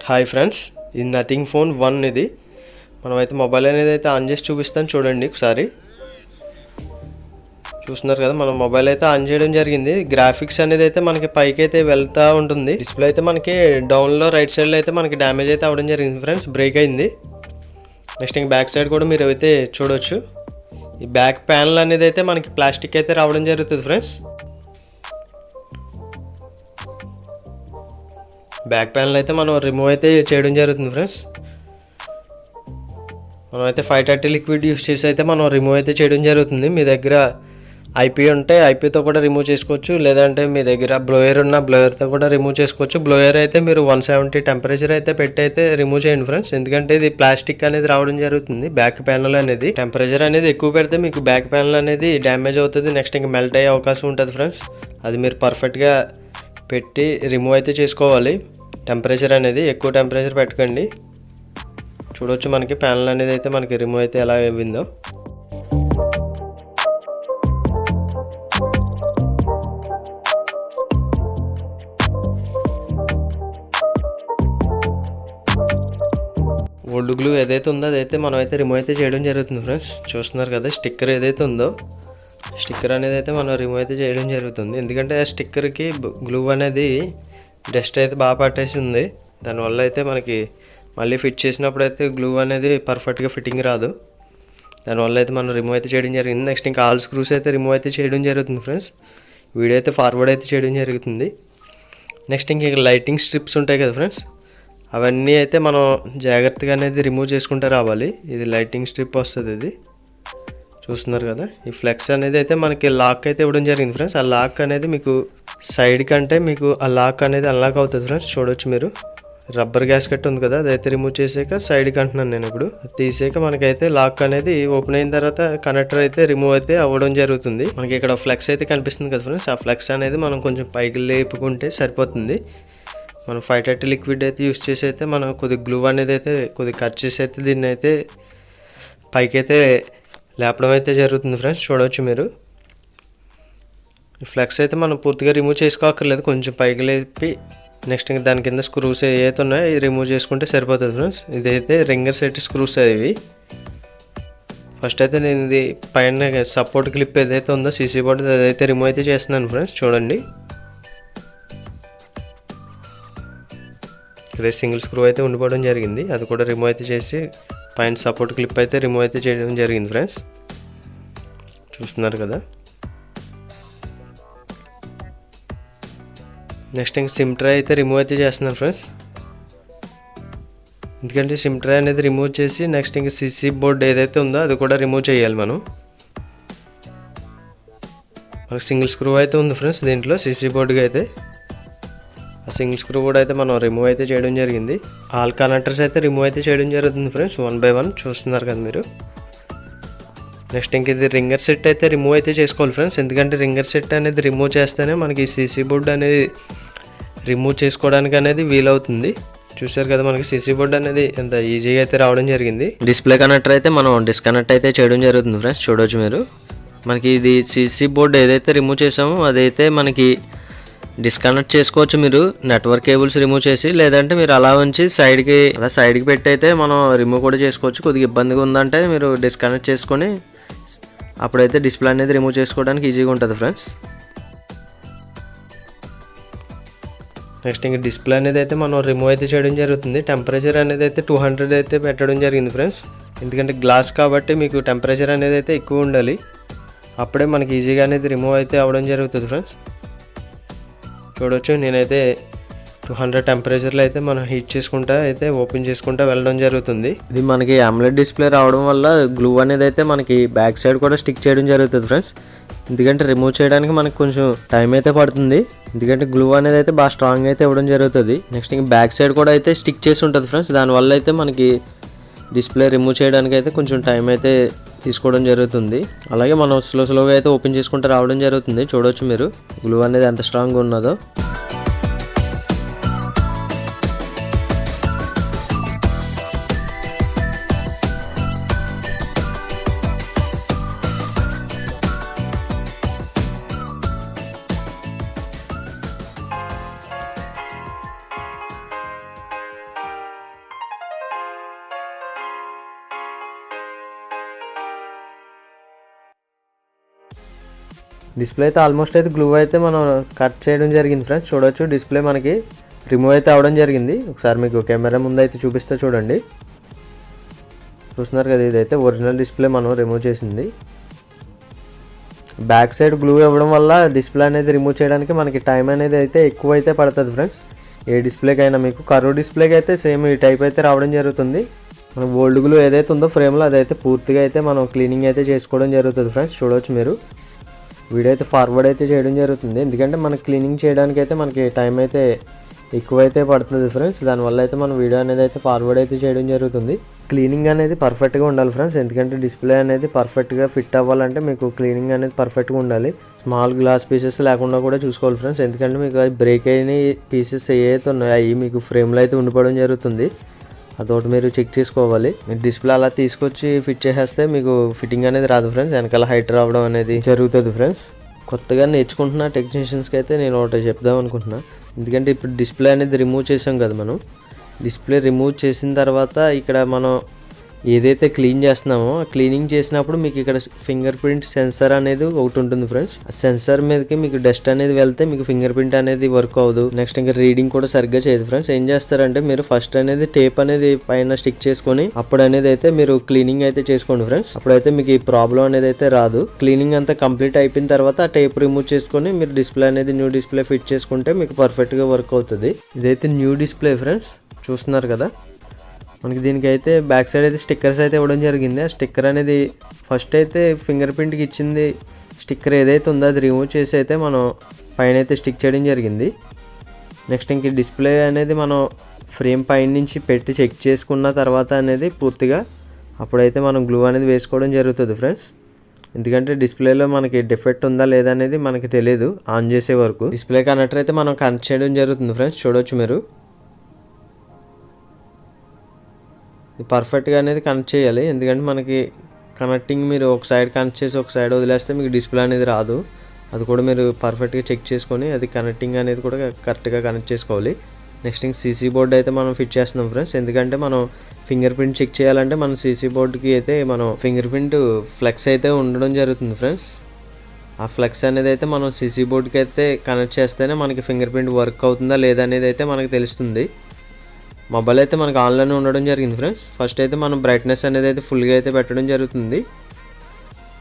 Hi friends, ఇది nothing phone 1. ఇది మనమైతే మొబైల్ అనేది అయితే ఆన్ చేసి చూపిస్తాను చూడండి. ఒకసారి చూస్తున్నారు కదా, మనం మొబైల్ అయితే ఆన్ చేయడం జరిగింది. గ్రాఫిక్స్ అనేది అయితే మనకి పైకి అయితే వెళ్తూ ఉంటుంది. డిస్ప్లే అయితే మనకి డౌన్లో రైట్ సైడ్లో అయితే మనకి డ్యామేజ్ అయితే అవ్వడం జరిగింది ఫ్రెండ్స్, బ్రేక్ అయింది. నెక్స్ట్ ఇంక బ్యాక్ సైడ్ కూడా మీరు అయితే చూడవచ్చు. ఈ బ్యాక్ ప్యానల్ అనేది అయితే మనకి ప్లాస్టిక్ అయితే రావడం జరుగుతుంది ఫ్రెండ్స్. బ్యాక్ ప్యానల్ అయితే మనం రిమూవ్ అయితే చేయడం జరుగుతుంది ఫ్రెండ్స్. మనం అయితే 530 లిక్విడ్ యూస్ చేసి అయితే మనం రిమూవ్ అయితే చేయడం జరుగుతుంది. మీ దగ్గర ఐపీ ఉంటే ఐపీతో కూడా రిమూవ్ చేసుకోవచ్చు, లేదంటే మీ దగ్గర బ్లోయర్ ఉన్న బ్లోయర్తో కూడా రిమూవ్ చేసుకోవచ్చు. బ్లోయర్ అయితే మీరు 170 టెంపరేచర్ అయితే పెట్టి అయితే రిమూవ్ చేయండి ఫ్రెండ్స్, ఎందుకంటే ఇది ప్లాస్టిక్ అనేది రావడం జరుగుతుంది. బ్యాక్ ప్యానల్ అనేది టెంపరేచర్ అనేది ఎక్కువ పెడితే మీకు బ్యాక్ ప్యానల్ అనేది డ్యామేజ్ అవుతుంది. నెక్స్ట్ ఇంకా మెల్ట్ అయ్యే అవకాశం ఉంటుంది ఫ్రెండ్స్. అది మీరు పర్ఫెక్ట్గా పెట్టి రిమూవ్ అయితే చేసుకోవాలి. టెంపరేచర్ అనేది ఎక్కువ టెంపరేచర్ పెట్టకండి. చూడవచ్చు మనకి ప్యానల్ అనేది అయితే మనకి రిమూవ్ అయితే ఎలా అయిందో. ఓల్డ్ గ్లూ ఏదైతే ఉందో అదైతే మనం అయితే రిమూవ్ అయితే చేయడం జరుగుతుంది ఫ్రెండ్స్. చూస్తున్నారు కదా, స్టిక్కర్ ఏదైతే ఉందో స్టిక్కర్ అనేది అయితే మనం రిమూవ్ అయితే చేయడం జరుగుతుంది. ఎందుకంటే ఆ స్టిక్కర్కి గ్లూ అనేది డస్ట్ అయితే బాగా పట్టేసి ఉంది. దానివల్ల అయితే మనకి మళ్ళీ ఫిట్ చేసినప్పుడు అయితే గ్లూ అనేది పర్ఫెక్ట్గా ఫిట్టింగ్ రాదు. దానివల్ల అయితే మనం రిమూవ్ అయితే చేయడం జరిగింది. నెక్స్ట్ ఇంకా ఆల్ స్క్రూస్ అయితే రిమూవ్ అయితే చేయడం జరుగుతుంది ఫ్రెండ్స్. వీడియో అయితే ఫార్వర్డ్ అయితే చేయడం జరుగుతుంది. నెక్స్ట్ ఇంక లైటింగ్ స్ట్రిప్స్ ఉంటాయి కదా ఫ్రెండ్స్, అవన్నీ అయితే మనం జాగ్రత్తగా అనేది రిమూవ్ చేసుకుంటే రావాలి. ఇది లైటింగ్ స్ట్రిప్ వస్తుంది. ఇది చూస్తున్నారు కదా, ఈ ఫ్లెక్స్ అనేది అయితే మనకి లాక్ అయితే ఇవ్వడం జరిగింది ఫ్రెండ్స్. ఆ లాక్ అనేది మీకు సైడ్ కంటే మీకు ఆ లాక్ అనేది అన్లాక్ అవుతుంది ఫ్రెండ్స్. చూడవచ్చు మీరు, రబ్బర్ గ్యాస్కెట్ ఉంది కదా, అదైతే రిమూవ్ చేసాక సైడ్కి అంటున్నాను నేను. ఇప్పుడు తీసాక మనకైతే లాక్ అనేది ఓపెన్ అయిన తర్వాత కనెక్టర్ అయితే రిమూవ్ అయితే అవ్వడం జరుగుతుంది. మనకి ఇక్కడ ఫ్లెక్స్ అయితే కనిపిస్తుంది కదా ఫ్రెండ్స్, ఆ ఫ్లెక్స్ అనేది మనం కొంచెం పైకి లేపుకుంటే సరిపోతుంది. మనం 530 లిక్విడ్ అయితే యూస్ చేసి అయితే మనం కొద్దిగా గ్లూ అనేది అయితే కొద్దిగా కట్ చేసి అయితే దీన్ని అయితే పైకి అయితే లేపడం అయితే జరుగుతుంది ఫ్రెండ్స్. చూడవచ్చు మీరు, ఈ ఫ్లెక్స్ అయితే మనం పూర్తిగా రిమూవ్ చేసుకోక్కర్లేదు, కొంచెం పైకి లేపి నెక్స్ట్ ఇంకా దాని కింద స్క్రూస్ ఏవైతే ఉన్నాయో ఇవి రిమూవ్ చేసుకుంటే సరిపోతుంది ఫ్రెండ్స్. ఇదైతే రింగర్ సెట్ స్క్రూస్ ఇవి. ఫస్ట్ అయితే నేను ఇది పైన సపోర్ట్ క్లిప్ ఏదైతే ఉందో సీసీ బోర్డ్ అదైతే రిమూవ్ అయితే చేస్తున్నాను ఫ్రెండ్స్. చూడండి, ఇక్కడ సింగిల్ స్క్రూ అయితే ఉండిపోవడం జరిగింది, అది కూడా రిమూవ్ అయితే చేసి పైన సపోర్ట్ క్లిప్ అయితే రిమూవ్ అయితే చేయడం జరిగింది ఫ్రెండ్స్. చూస్తున్నారు కదా. నెక్స్ట్ ఇంక సిమ్ ట్రే అయితే రిమూవ్ అయితే చేస్తున్నాను ఫ్రెండ్స్. ఎందుకంటే సిమ్ ట్రే అనేది రిమూవ్ చేసి నెక్స్ట్ ఇంక సీసీ బోర్డ్ ఏదైతే ఉందో అది కూడా రిమూవ్ చేయాలి మనం. మనకు సింగిల్ స్క్రూ అయితే ఉంది ఫ్రెండ్స్ దీంట్లో సీసీ బోర్డుకి అయితే. ఆ సింగిల్ స్క్రూ కూడా అయితే మనం రిమూవ్ అయితే చేయడం జరిగింది. ఆల్ కనెక్టర్స్ అయితే రిమూవ్ అయితే చేయడం జరుగుతుంది ఫ్రెండ్స్, 1 by 1 చూస్తున్నారు కదా మీరు. నెక్స్ట్ ఇంక ఇది రింగర్ సెట్ అయితే రిమూవ్ అయితే చేసుకోవాలి ఫ్రెండ్స్, ఎందుకంటే రింగర్ సెట్ అనేది రిమూవ్ చేస్తేనే మనకి సీసీ బోర్డ్ అనేది రిమూవ్ చేసుకోవడానికి అనేది వీలవుతుంది. చూసారు కదా, మనకి సీసీ బోర్డ్ అనేది ఎంత ఈజీగా అయితే రావడం జరిగింది. డిస్ప్లే కనెక్టర్ అయితే మనం డిస్కనెక్ట్ అయితే చేయడం జరుగుతుంది ఫ్రెండ్స్. చూడవచ్చు మీరు, మనకి ఇది సీసీ బోర్డ్ ఏదైతే రిమూవ్ చేసామో అదైతే మనకి డిస్కనెక్ట్ చేసుకోవచ్చు మీరు నెట్వర్క్ కేబుల్స్ రిమూవ్ చేసి, లేదంటే మీరు అలా ఉంచి సైడ్కి పెట్టి అయితే మనం రిమూవ్ కూడా చేసుకోవచ్చు. కొద్దిగా ఇబ్బందిగా ఉందంటే మీరు డిస్కనెక్ట్ చేసుకొని అప్పుడైతే డిస్ప్లే అనేది రిమూవ్ చేసుకోవడానికి ఈజీగా ఉంటుంది ఫ్రెండ్స్. నెక్స్ట్ ఇంక డిస్ప్లే అనేది అయితే మనం రిమూవ్ అయితే చేయడం జరుగుతుంది. టెంపరేచర్ అనేది అయితే 200 అయితే పెట్టడం జరిగింది ఫ్రెండ్స్, ఎందుకంటే గ్లాస్ కాబట్టి మీకు టెంపరేచర్ అనేది అయితే ఎక్కువ ఉండాలి, అప్పుడే మనకి ఈజీగా అనేది రిమూవ్ అయితే అవ్వడం జరుగుతుంది ఫ్రెండ్స్. చూడవచ్చు, నేనైతే 200 టెంపరేచర్లో అయితే మనం హీట్ చేసుకుంటా అయితే ఓపెన్ చేసుకుంటా వెళ్ళడం జరుగుతుంది. ఇది మనకి AMOLED డిస్ప్లే రావడం వల్ల గ్లూ అనేది అయితే మనకి బ్యాక్ సైడ్ కూడా స్టిక్ చేయడం జరుగుతుంది ఫ్రెండ్స్. ఎందుకంటే రిమూవ్ చేయడానికి మనకి కొంచెం టైం అయితే పడుతుంది, ఎందుకంటే గ్లూ అనేది అయితే బాగా స్ట్రాంగ్ అయితే ఇవ్వడం జరుగుతుంది. నెక్స్ట్ ఇంక బ్యాక్ సైడ్ కూడా అయితే స్టిక్ చేసి ఉంటుంది ఫ్రెండ్స్, దానివల్ల అయితే మనకి డిస్ప్లే రిమూవ్ చేయడానికి అయితే కొంచెం టైం అయితే తీసుకోవడం జరుగుతుంది. అలాగే మనం స్లోగా అయితే ఓపెన్ చేసుకుంటూ రావడం జరుగుతుంది. చూడవచ్చు మీరు గ్లూ అనేది ఎంత స్ట్రాంగ్గా ఉన్నదో. డిస్ప్లే అయితే ఆల్మోస్ట్ అయితే గ్లూ అయితే మనం కట్ చేయడం జరిగింది ఫ్రెండ్స్. చూడొచ్చు డిస్ప్లే మనకి రిమూవ్ అయితే అవడం జరిగింది. ఒకసారి మీకు కెమెరా ముందు అయితే చూపిస్తే చూడండి. చూస్తున్నారు కదా, ఇదైతే ఒరిజినల్ డిస్ప్లే మనం రిమూవ్ చేసింది. బ్యాక్ సైడ్ గ్లూ ఇవ్వడం వల్ల డిస్ప్లే అనేది రిమూవ్ చేయడానికి మనకి టైం అనేది అయితే ఎక్కువ అయితే పడుతుంది ఫ్రెండ్స్. ఏ డిస్ప్లేకైనా మీకు కర్వ్ డిస్ప్లేకి అయితే సేమ్ ఈ టైప్ అయితే రావడం జరుగుతుంది. మనకు ఓల్డ్ గ్లూ ఏదైతే ఉందో ఫ్రేమ్లో అదైతే పూర్తిగా అయితే మనం క్లీనింగ్ అయితే చేసుకోవడం జరుగుతుంది ఫ్రెండ్స్. చూడవచ్చు మీరు వీడియో అయితే ఫార్వర్డ్ అయితే చేయడం జరుగుతుంది, ఎందుకంటే మనకి క్లీనింగ్ చేయడానికి అయితే మనకి టైం అయితే ఎక్కువ అయితే పడుతుంది ఫ్రెండ్స్. దానివల్ల అయితే మనం వీడియో అనేది అయితే ఫార్వర్డ్ అయితే చేయడం జరుగుతుంది. క్లీనింగ్ అనేది పర్ఫెక్ట్గా ఉండాలి ఫ్రెండ్స్, ఎందుకంటే డిస్ప్లే అనేది పర్ఫెక్ట్గా ఫిట్ అవ్వాలంటే మీకు క్లీనింగ్ అనేది పర్ఫెక్ట్గా ఉండాలి. స్మాల్ గ్లాస్ పీసెస్ లేకుండా కూడా చూసుకోవాలి ఫ్రెండ్స్, ఎందుకంటే మీకు బ్రేక్ అయిన పీసెస్ ఏవైతే ఉన్నాయో అవి మీకు ఫ్రేమ్లో అయితే ఉండిపోవడం జరుగుతుంది. అదొకటి మీరు చెక్ చేసుకోవాలి. మీరు డిస్ప్లే అలా తీసుకొచ్చి ఫిట్ చేసేస్తే మీకు ఫిట్టింగ్ అనేది రాదు ఫ్రెండ్స్, వెనకాల హైట్ రావడం అనేది జరుగుతుంది ఫ్రెండ్స్. కొత్తగా నేర్చుకుంటున్న టెక్నీషియన్స్కి అయితే నేను ఒకటి చెప్దాం అనుకుంటున్నా, ఎందుకంటే ఇప్పుడు డిస్ప్లే అనేది రిమూవ్ చేసాం కదా మనం. డిస్ప్లే రిమూవ్ చేసిన తర్వాత ఇక్కడ మనం ఏదైతే క్లీన్ చేస్తున్నామో ఆ క్లీనింగ్ చేసినప్పుడు మీకు ఇక్కడ ఫింగర్ ప్రింట్ సెన్సర్ అనేది ఒకటి ఉంటుంది ఫ్రెండ్స్. ఆ సెన్సర్ మీదకి మీకు డస్ట్ అనేది వెళ్తే మీకు ఫింగర్ ప్రింట్ అనేది వర్క్ అవ్వదు. నెక్స్ట్ ఇంకా రీడింగ్ కూడా సరిగ్గా చేయదు ఫ్రెండ్స్. ఏం చేస్తారంటే మీరు ఫస్ట్ అనేది టేప్ అనేది పైన స్టిక్ చేసుకొని అప్పుడు అనేది అయితే మీరు క్లీనింగ్ అయితే చేసుకోండి ఫ్రెండ్స్. అప్పుడైతే మీకు ఈ ప్రాబ్లం అనేది అయితే రాదు. క్లీనింగ్ అంతా కంప్లీట్ అయిపోయిన తర్వాత ఆ టేప్ రిమూవ్ చేసుకొని మీరు డిస్ప్లే అనేది న్యూ డిస్ప్లే ఫిట్ చేసుకుంటే మీకు పర్ఫెక్ట్గా వర్క్ అవుతుంది. ఇదైతే న్యూ డిస్ప్లే ఫ్రెండ్స్, చూస్తున్నారు కదా. మనకి దీనికి అయితే బ్యాక్ సైడ్ అయితే స్టిక్కర్స్ అయితే ఇవ్వడం జరిగింది. ఆ స్టిక్కర్ అనేది ఫస్ట్ అయితే ఫింగర్ ప్రింట్కి ఇచ్చింది స్టిక్కర్ ఏదైతే ఉందో అది రిమూవ్ చేసి అయితే మనం పైన అయితే స్టిక్ చేయడం జరిగింది. నెక్స్ట్ ఇంక డిస్ప్లే అనేది మనం ఫ్రేమ్ పైన నుంచి పెట్టి చెక్ చేసుకున్న తర్వాత అనేది పూర్తిగా అప్పుడైతే మనం గ్లూ అనేది వేసుకోవడం జరుగుతుంది ఫ్రెండ్స్. ఎందుకంటే డిస్ప్లేలో మనకి డిఫెక్ట్ ఉందా లేదా అనేది మనకి తెలియదు ఆన్ చేసే వరకు. డిస్ప్లే కనెక్టర్ అయితే మనం కనెక్ట్ చేయడం జరుగుతుంది ఫ్రెండ్స్. చూడవచ్చు మీరు పర్ఫెక్ట్గా అనేది కనెక్ట్ చేయాలి, ఎందుకంటే మనకి కనెక్టింగ్ మీరు ఒక సైడ్ కనెక్ట్ చేసి ఒక సైడ్ వదిలేస్తే మీకు డిస్ప్లే అనేది రాదు. అది కూడా మీరు పర్ఫెక్ట్గా చెక్ చేసుకొని అది కనెక్టింగ్ అనేది కూడా కరెక్ట్గా కనెక్ట్ చేసుకోవాలి. నెక్స్ట్ ఇంక సీసీ బోర్డ్ అయితే మనం ఫిట్ చేస్తున్నాం ఫ్రెండ్స్, ఎందుకంటే మనం ఫింగర్ ప్రింట్ చెక్ చేయాలంటే మన సీసీ బోర్డుకి అయితే మనం ఫింగర్ ప్రింట్ ఫ్లెక్స్ అయితే ఉండడం జరుగుతుంది ఫ్రెండ్స్. ఆ ఫ్లెక్స్ అనేది అయితే మనం సీసీ బోర్డుకి అయితే కనెక్ట్ చేస్తేనే మనకి ఫింగర్ ప్రింట్ వర్క్ అవుతుందా లేదా అనేది అయితే మనకు తెలుస్తుంది. మొబైల్ అయితే మనకు ఆన్లైన్ ఉండడం జరిగింది ఫ్రెండ్స్. ఫస్ట్ అయితే మనం బ్రైట్నెస్ అనేది అయితే ఫుల్గా అయితే పెట్టడం జరుగుతుంది.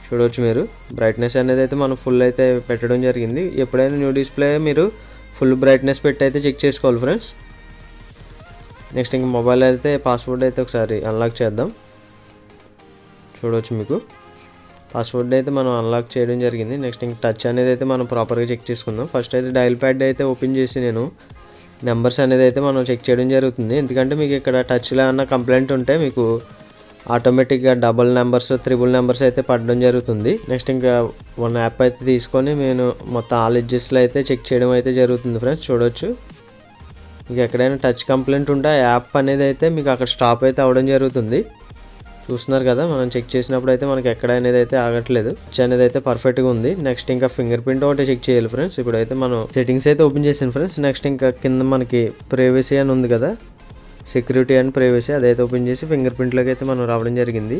చూడవచ్చు మీరు బ్రైట్నెస్ అనేది అయితే మనం ఫుల్ అయితే పెట్టడం జరిగింది. ఎప్పుడైనా న్యూ డిస్ప్లే మీరు ఫుల్ బ్రైట్నెస్ పెట్టి అయితే చెక్ చేసుకోవాలి ఫ్రెండ్స్. నెక్స్ట్ ఇంక మొబైల్ అయితే పాస్వర్డ్ అయితే ఒకసారి అన్లాక్ చేద్దాం. చూడవచ్చు మీకు పాస్వర్డ్ అయితే మనం అన్లాక్ చేయడం జరిగింది. నెక్స్ట్ ఇంక టచ్ అనేది అయితే మనం ప్రాపర్గా చెక్ చేసుకుందాం. ఫస్ట్ అయితే డయల్ ప్యాడ్ అయితే ఓపెన్ చేసి నేను నెంబర్స్ అనేది అయితే మనం చెక్ చేయడం జరుగుతుంది, ఎందుకంటే మీకు ఇక్కడ టచ్లో ఏమన్నా కంప్లైంట్ ఉంటే మీకు ఆటోమేటిక్గా డబుల్ నెంబర్స్ త్రిబుల్ నెంబర్స్ అయితే పడడం జరుగుతుంది. నెక్స్ట్ ఇంకా వన్ యాప్ అయితే తీసుకొని నేను మొత్తం ఆల్ ఎడ్జెస్లో అయితే చెక్ చేయడం అయితే జరుగుతుంది ఫ్రెండ్స్. చూడవచ్చు మీకు ఎక్కడైనా టచ్ కంప్లైంట్ ఉంటే ఆ యాప్ అనేది అయితే మీకు అక్కడ స్టాప్ అయితే అవ్వడం జరుగుతుంది. చూస్తున్నారు కదా, మనం చెక్ చేసినప్పుడు అయితే మనకి ఎక్కడ అనేది అయితే ఆగట్లేదు, టచ్ అనేది అయితే పర్ఫెక్ట్గా ఉంది. నెక్స్ట్ ఇంకా ఫింగర్ ప్రింట్ ఒకటి చెక్ చేయాలి ఫ్రెండ్స్. ఇప్పుడైతే మనం సెట్టింగ్స్ అయితే ఓపెన్ చేసాను ఫ్రెండ్స్. నెక్స్ట్ ఇంకా కింద మనకి ప్రైవసీ అని ఉంది కదా, సెక్యూరిటీ అండ్ ప్రైవసీ, అదైతే ఓపెన్ చేసి ఫింగర్ ప్రింట్లోకి అయితే మనం రావడం జరిగింది.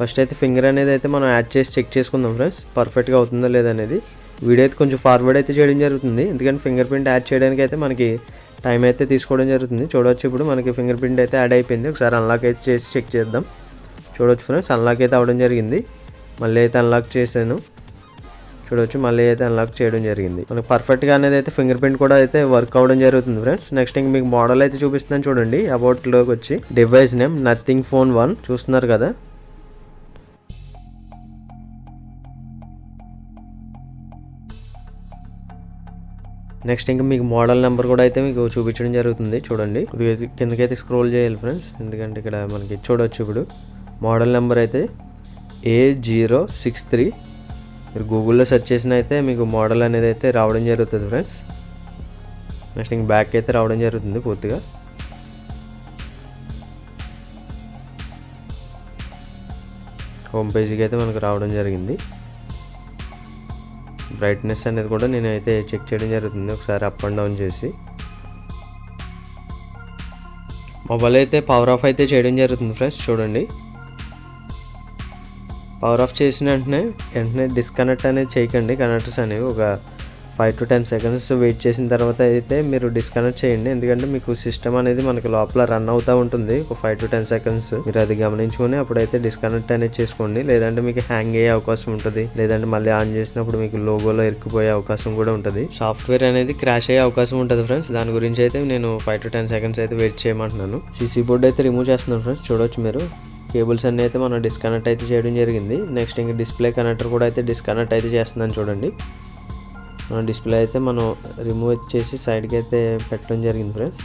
ఫస్ట్ అయితే ఫింగర్ అనేది అయితే మనం యాడ్ చేసి చెక్ చేసుకుందాం ఫ్రెండ్స్, పర్ఫెక్ట్గా అవుతుందా లేదనేది. వీడియో అయితే కొంచెం ఫార్వర్డ్ అయితే చేయడం జరుగుతుంది, ఎందుకంటే ఫింగర్ ప్రింట్ యాడ్ చేయడానికి అయితే మనకి టైం అయితే తీసుకోవడం జరుగుతుంది. చూడవచ్చు ఇప్పుడు మనకి ఫింగర్ ప్రింట్ అయితే యాడ్ అయిపోయింది. ఒకసారి అన్లాక్ అయితే చేసి చెక్ చేద్దాం. చూడవచ్చు ఫ్రెండ్స్ అన్లాక్ అయితే అవ్వడం జరిగింది. మళ్ళీ అయితే అన్లాక్ చేశాను. చూడవచ్చు మళ్ళీ అయితే అన్లాక్ చేయడం జరిగింది. మనకి పర్ఫెక్ట్గా అనేది అయితే ఫింగర్ ప్రింట్ కూడా అయితే వర్క్ అవ్వడం జరుగుతుంది ఫ్రెండ్స్. నెక్స్ట్ ఇంక మీకు మోడల్ అయితే చూపిస్తున్నాను చూడండి. అబౌట్లోకి వచ్చి డివైస్ నేమ్ నథింగ్ ఫోన్ 1 చూస్తున్నారు కదా. నెక్స్ట్ ఇంకా మీకు మోడల్ నెంబర్ కూడా అయితే మీకు చూపించడం జరుగుతుంది. చూడండి కిందకైతే స్క్రోల్ చేయాలి ఫ్రెండ్స్, ఎందుకంటే ఇక్కడ మనకి చూడవచ్చు ఇప్పుడు మోడల్ నెంబర్ అయితే A063. మీరు గూగుల్లో సెర్చ్ చేసిన అయితే మీకు మోడల్ అనేది అయితే రావడం జరుగుతుంది ఫ్రెండ్స్. నెక్స్ట్ ఇంక బ్యాక్ అయితే రావడం జరుగుతుంది పూర్తిగా. హోమ్ పేజీకి అయితే మనకు రావడం జరిగింది. బ్రైట్నెస్ అనేది కూడా నేనైతే చెక్ చేయడం జరుగుతుంది ఒకసారి అప్ అండ్ డౌన్ చేసి. మొబైల్ అయితే పవర్ ఆఫ్ అయితే చేయడం జరుగుతుంది ఫ్రెండ్స్. చూడండి పవర్ ఆఫ్ చేసిన వెంటనే డిస్కనెక్ట్ అనేది చేయకండి. కనెక్టర్స్ అనేవి ఒక 5 to 10 seconds వెయిట్ చేసిన తర్వాత అయితే మీరు డిస్కనెక్ట్ చేయండి. ఎందుకంటే మీకు సిస్టమ్ అనేది మనకి లోపల రన్ అవుతూ ఉంటుంది ఒక 5 to 10 seconds. మీరు అది గమనించుకొని అప్పుడైతే డిస్కనెక్ట్ అనేది చేసుకోండి. లేదంటే మీకు హ్యాంగ్ అయ్యే అవకాశం ఉంటుంది. లేదంటే మళ్ళీ ఆన్ చేసినప్పుడు మీకు లోగోలో ఇరుక్కుపోయే అవకాశం కూడా ఉంటుంది. సాఫ్ట్వేర్ అనేది క్రాష్ అయ్యే అవకాశం ఉంటుంది ఫ్రెండ్స్. దాని గురించి అయితే నేను 5 to 10 seconds అయితే వెయిట్ చేయమంటున్నాను. సీసీ బోర్డ్ అయితే రిమూవ్ చేస్తున్నాను ఫ్రెండ్స్. చూడవచ్చు మీరు కేబుల్స్ అన్నీ అయితే మనం డిస్కనెక్ట్ అయితే చేయడం జరిగింది. నెక్స్ట్ ఇంకా డిస్ప్లే కనెక్టర్ కూడా అయితే డిస్కనెక్ట్ అయితే చేస్తున్నాను చూడండి. డిస్ప్లే అయితే మనం రిమూవ్ చేసి సైడ్కి అయితే పెట్టడం జరిగింది ఫ్రెండ్స్.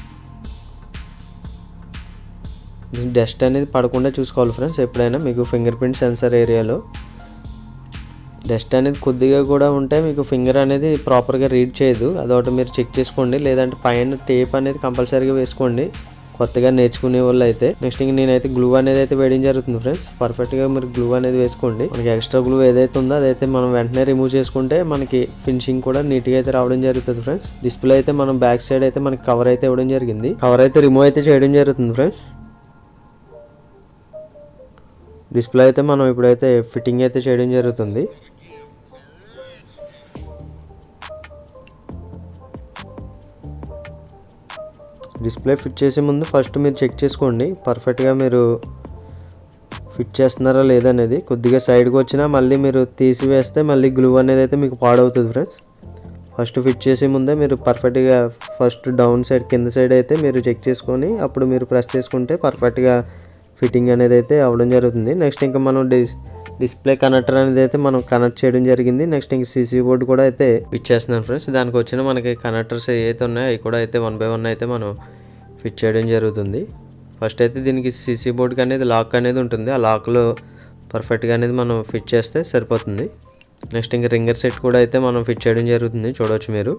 డస్ట్ అనేది పడకుండా చూసుకోవాలి ఫ్రెండ్స్. ఎప్పుడైనా మీకు ఫింగర్ ప్రింట్ సెన్సర్ ఏరియాలో డస్ట్ అనేది కొద్దిగా కూడా ఉంటే మీకు ఫింగర్ అనేది ప్రాపర్గా రీడ్ చేయదు. అదొకటి మీరు చెక్ చేసుకోండి. లేదంటే పైన టేప్ అనేది కంపల్సరీగా వేసుకోండి కొత్తగా నేర్చుకునే వాళ్ళు అయితే. నెక్స్ట్ ఇంక నేనైతే గ్లూ అనేది అయితే వేయడం జరుగుతుంది ఫ్రెండ్స్. పర్ఫెక్ట్గా మీరు గ్లూ అనేది వేసుకోండి. మనకి ఎక్స్ట్రా గ్లూ ఏదైతే ఉందో అదైతే మనం వెంటనే రిమూవ్ చేసుకుంటే మనకి ఫినిషింగ్ కూడా నీట్గా అయితే రావడం జరుగుతుంది ఫ్రెండ్స్. డిస్ప్లే అయితే మనం బ్యాక్ సైడ్ అయితే మనకి కవర్ అయితే ఇవ్వడం జరిగింది. కవర్ అయితే రిమూవ్ అయితే చేయడం జరుగుతుంది ఫ్రెండ్స్. డిస్ప్లే అయితే మనం ఇప్పుడైతే ఫిట్టింగ్ అయితే చేయడం జరుగుతుంది. డిస్ప్లే ఫిట్ చేసే ముందు ఫస్ట్ మీరు చెక్ చేసుకోండి పర్ఫెక్ట్గా మీరు ఫిట్ చేస్తున్నారా లేదనేది. కొద్దిగా సైడ్కి వచ్చినా మళ్ళీ మీరు తీసివేస్తే మళ్ళీ గ్లూ అనేది అయితే మీకు పాడవుతుంది ఫ్రెండ్స్. ఫస్ట్ ఫిట్ చేసే ముందే మీరు పర్ఫెక్ట్గా ఫస్ట్ డౌన్ సైడ్ కింద సైడ్ అయితే మీరు చెక్ చేసుకొని అప్పుడు మీరు ప్రెస్ చేసుకుంటే పర్ఫెక్ట్గా ఫిట్టింగ్ అనేది అయితే అవ్వడం జరుగుతుంది. నెక్స్ట్ ఇంకా మనం డిస్ప్లే కనెక్టర్ అనేది అయితే మనం కనెక్ట్ చేయడం జరిగింది. నెక్స్ట్ ఇంక సీసీ బోర్డు కూడా అయితే ఫిట్ చేస్తున్నాను ఫ్రెండ్స్. దానికి వచ్చిన మనకి కనెక్టర్స్ ఏవైతే ఉన్నాయో అవి కూడా అయితే 1 by 1 అయితే మనం ఫిట్ చేయడం జరుగుతుంది. ఫస్ట్ అయితే దీనికి సీసీ బోర్డుకి అనేది లాక్ అనేది ఉంటుంది. ఆ లాక్లో పర్ఫెక్ట్గా అనేది మనం ఫిట్ చేస్తే సరిపోతుంది. నెక్స్ట్ ఇంక రింగర్ సెట్ కూడా అయితే మనం ఫిట్ చేయడం జరుగుతుంది. చూడవచ్చు మీరు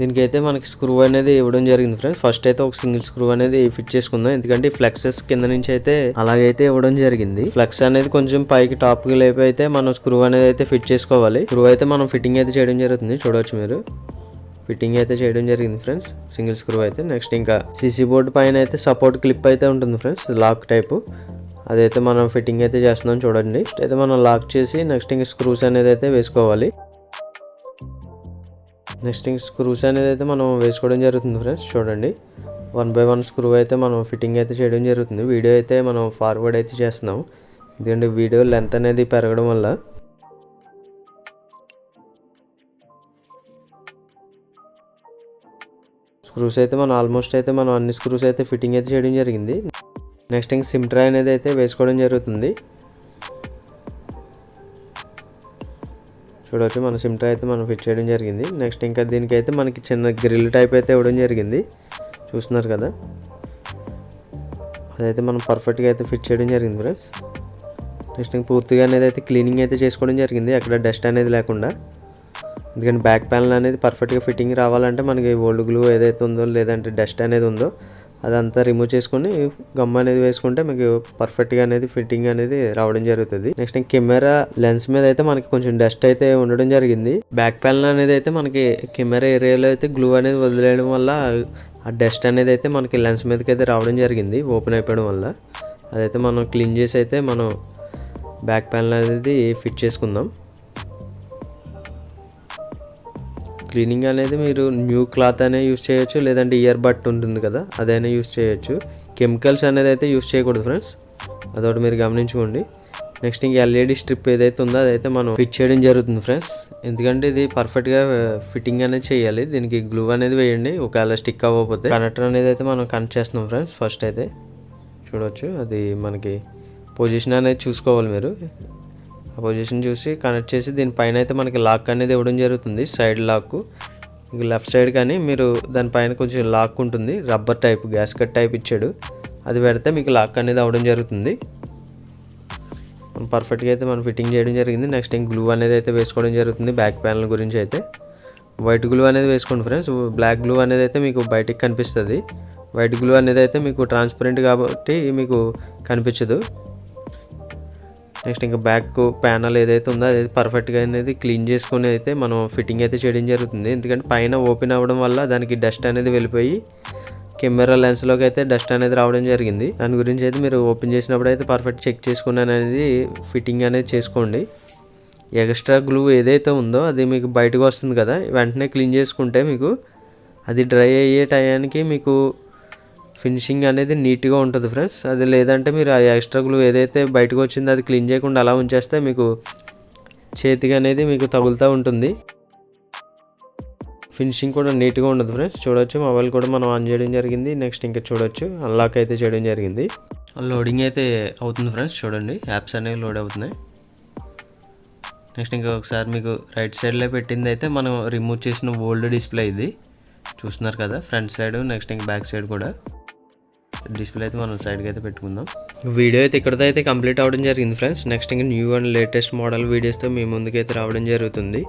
దీనికి అయితే మనకి స్క్రూ అనేది ఇవ్వడం జరిగింది ఫ్రెండ్స్. ఫస్ట్ అయితే ఒక సింగిల్ స్క్రూ అనేది ఫిట్ చేసుకుందాం. ఎందుకంటే ఈ ఫ్లెక్సెస్ కింద నుంచి అయితే అలాగైతే ఇవ్వడం జరిగింది. ఫ్లెక్స్ అనేది కొంచెం పైకి టాప్కి లేపి అయితే మనం స్క్రూ అనేది అయితే ఫిట్ చేసుకోవాలి. స్క్రూ అయితే మనం ఫిట్టింగ్ అయితే చేయడం జరుగుతుంది. చూడవచ్చు మీరు ఫిట్టింగ్ అయితే చేయడం జరిగింది ఫ్రెండ్స్ సింగిల్ స్క్రూ అయితే. నెక్స్ట్ ఇంకా సీసీ బోర్డు పైన అయితే సపోర్ట్ క్లిప్ అయితే ఉంటుంది ఫ్రెండ్స్ లాక్ టైపు. అదైతే మనం ఫిట్టింగ్ అయితే చేస్తున్నాం చూడండి. అయితే మనం లాక్ చేసి నెక్స్ట్ ఇంకా స్క్రూస్ అనేది అయితే వేసుకోవాలి. నెక్స్ట్ ఇంక స్క్రూస్ అనేది అయితే మనం వేసుకోవడం జరుగుతుంది ఫ్రెండ్స్. చూడండి 1 by 1 స్క్రూ అయితే మనం ఫిట్టింగ్ అయితే చేయడం జరుగుతుంది. వీడియో అయితే మనం ఫార్వర్డ్ అయితే చేస్తున్నాం ఎందుకంటే వీడియో లెంత్ అనేది పెరగడం వల్ల. స్క్రూస్ అయితే మనం ఆల్మోస్ట్ అయితే మనం అన్ని స్క్రూస్ అయితే ఫిట్టింగ్ అయితే చేయడం జరిగింది. నెక్స్ట్ ఇంక సిమ్ ట్రై అనేది అయితే వేసుకోవడం జరుగుతుంది. చూడవచ్చు మన సిమ్ ట్రై అయితే మనం ఫిట్ చేయడం జరిగింది. నెక్స్ట్ ఇంకా దీనికైతే మనకి చిన్న గ్రిల్ టైప్ అయితే ఇవ్వడం జరిగింది. చూస్తున్నారు కదా అదైతే మనం పర్ఫెక్ట్గా అయితే ఫిట్ చేయడం జరిగింది ఫ్రెండ్స్. నెక్స్ట్ ఇంక పూర్తిగా అనేది అయితే క్లీనింగ్ అయితే చేసుకోవడం జరిగింది అక్కడ డస్ట్ అనేది లేకుండా. ఎందుకంటే బ్యాక్ ప్యానల్ అనేది పర్ఫెక్ట్గా ఫిట్టింగ్ రావాలంటే మనకి ఓల్డ్ గ్లూ ఏదైతే ఉందో లేదంటే డస్ట్ అనేది ఉందో అదంతా రిమూవ్ చేసుకొని గమ్ అనేది వేసుకుంటే మీకు పర్ఫెక్ట్గా అనేది ఫిట్టింగ్ అనేది రావడం జరుగుతుంది. నెక్స్ట్ కెమెరా లెన్స్ మీద అయితే మనకి కొంచెం డస్ట్ అయితే ఉండడం జరిగింది. బ్యాక్ ప్యానల్ అనేది అయితే మనకి కెమెరా ఏరియాలో అయితే గ్లూ అనేది వదిలేయడం వల్ల ఆ డస్ట్ అనేది అయితే మనకి లెన్స్ మీదకి అయితే రావడం జరిగింది ఓపెన్ అయిపోవడం వల్ల. అదైతే మనం క్లీన్ చేసి అయితే మనం బ్యాక్ ప్యానల్ అనేది ఫిట్ చేసుకుందాం. క్లీనింగ్ అనేది మీరు న్యూ క్లాత్ అనే యూస్ చేయొచ్చు లేదంటే ఇయర్ బట్ ఉంటుంది కదా అదైనా యూస్ చేయొచ్చు. కెమికల్స్ అనేది అయితే యూస్ చేయకూడదు ఫ్రెండ్స్ అదొకటి మీరు గమనించుకోండి. నెక్స్ట్ ఇంక ఎల్ఈడి స్ట్రిప్ ఏదైతే ఉందో అదైతే మనం ఫిట్ చేయడం జరుగుతుంది ఫ్రెండ్స్. ఎందుకంటే ఇది పర్ఫెక్ట్గా ఫిట్టింగ్ అనేది చేయాలి. దీనికి గ్లూ అనేది వేయండి ఒకవేళ స్టిక్ అవ్వకపోతే. కనెక్టర్ అనేది అయితే మనం కనెక్ట్ చేస్తున్నాం ఫ్రెండ్స్. ఫస్ట్ అయితే చూడవచ్చు అది మనకి పొజిషన్ అనేది చూసుకోవాలి మీరు. ఆ పొజిషన్ చూసి కనెక్ట్ చేసి దీనిపైన అయితే మనకి లాక్ అనేది ఇవ్వడం జరుగుతుంది. సైడ్ లాక్ లెఫ్ట్ సైడ్ కానీ మీరు దానిపైన కొంచెం లాక్ ఉంటుంది rubber type gas cut type ఇచ్చాడు అది పెడితే మీకు లాక్ అనేది అవ్వడం జరుగుతుంది. పర్ఫెక్ట్గా అయితే మనం ఫిట్టింగ్ చేయడం జరిగింది. నెక్స్ట్ ఇంక గ్లూ అనేది అయితే వేసుకోవడం జరుగుతుంది. బ్యాక్ ప్యానల్ గురించి అయితే వైట్ గ్లూ అనేది వేసుకోండి ఫ్రెండ్స్. బ్లాక్ గ్లూ అనేది అయితే మీకు బయటికి కనిపిస్తుంది. వైట్ గ్లూ అనేది అయితే మీకు ట్రాన్స్పరెంట్ కాబట్టి మీకు కనిపించదు. నెక్స్ట్ ఇంకా బ్యాక్ ప్యానల్ ఏదైతే ఉందో అది పర్ఫెక్ట్గా అనేది క్లీన్ చేసుకొని అయితే మనం ఫిట్టింగ్ అయితే చేయడం జరుగుతుంది. ఎందుకంటే పైన ఓపెన్ అవ్వడం వల్ల దానికి డస్ట్ అనేది వెళ్ళిపోయి కెమెరా లెన్స్లోకి అయితే డస్ట్ అనేది రావడం జరిగింది. దాని గురించి అయితే మీరు ఓపెన్ చేసినప్పుడు అయితే పర్ఫెక్ట్ చెక్ చేసుకున్నాను అనేది ఫిట్టింగ్ అనేది చేసుకోండి. ఎక్స్ట్రా గ్లూ ఏదైతే ఉందో అది మీకు బయటకు వస్తుంది కదా, వెంటనే క్లీన్ చేసుకుంటే మీకు అది డ్రై అయ్యే టయానికి మీకు ఫినిషింగ్ అనేది నీట్గా ఉంటుంది ఫ్రెండ్స్. అది లేదంటే మీరు ఆ ఎక్స్ట్రా గ్లూ ఏదైతే బయటకు వచ్చిందో అది క్లీన్ చేయకుండా అలా ఉంచేస్తే మీకు చేతికి అనేది మీకు తగులుతూ ఉంటుంది. ఫినిషింగ్ కూడా నీట్గా ఉండదు ఫ్రెండ్స్. చూడొచ్చు మొబైల్ కూడా మనం ఆన్ చేయడం జరిగింది. నెక్స్ట్ ఇంకా చూడొచ్చు అన్లాక్ అయితే చేయడం జరిగింది. లోడింగ్ అయితే అవుతుంది ఫ్రెండ్స్. చూడండి యాప్స్ అనేవి లోడ్ అవుతున్నాయి. నెక్స్ట్ ఇంకా ఒకసారి మీకు రైట్ సైడ్లో పెట్టింది అయితే మనం రిమూవ్ చేసిన ఓల్డ్ డిస్ప్లే ఇది చూస్తున్నారు కదా, ఫ్రంట్ సైడ్ నెక్స్ట్ ఇంకా బ్యాక్ సైడ్ కూడా డిస్ప్లే అయితే మనం సైడ్కి అయితే పెట్టుకుందాం. వీడియో అయితే ఇక్కడితో అయితే కంప్లీట్ అవ్వడం జరిగింది ఫ్రెండ్స్. నెక్స్ట్ ఇంకా న్యూ అండ్ లేటెస్ట్ మోడల్ వీడియోస్తో మీ ముందుకైతే రావడం జరుగుతుంది.